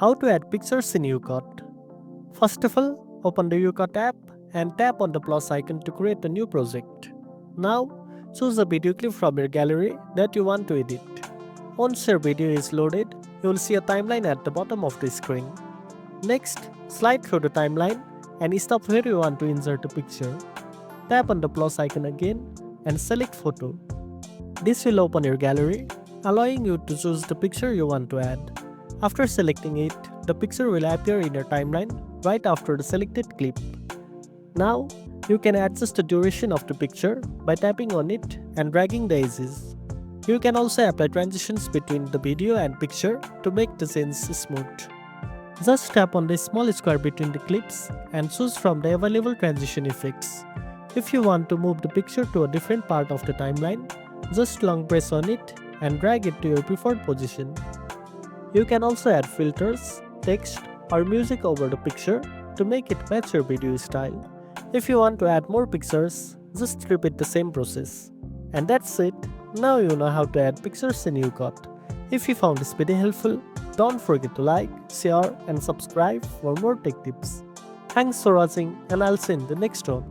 How to add pictures in YouCut. First of all, open the YouCut app and tap on the plus icon to create a new project. Now, choose a video clip from your gallery that you want to edit. Once your video is loaded, you will see a timeline at the bottom of the screen. Next, slide through the timeline and stop where you want to insert a picture. Tap on the plus icon again and select photo. This will open your gallery, allowing you to choose the picture you want to add. After selecting it, the picture will appear in your timeline right after the selected clip. Now, you can adjust the duration of the picture by tapping on it and dragging the edges. You can also apply transitions between the video and picture to make the scenes smooth. Just tap on the small square between the clips and choose from the available transition effects. If you want to move the picture to a different part of the timeline, just long press on it and drag it to your preferred position. You can also add filters, text, or music over the picture to make it match your video style. If you want to add more pictures, just repeat the same process. And that's it. Now you know how to add pictures in YouCut. If you found this video helpful, don't forget to like, share, and subscribe for more tech tips. Thanks for watching, and I'll see you in the next one.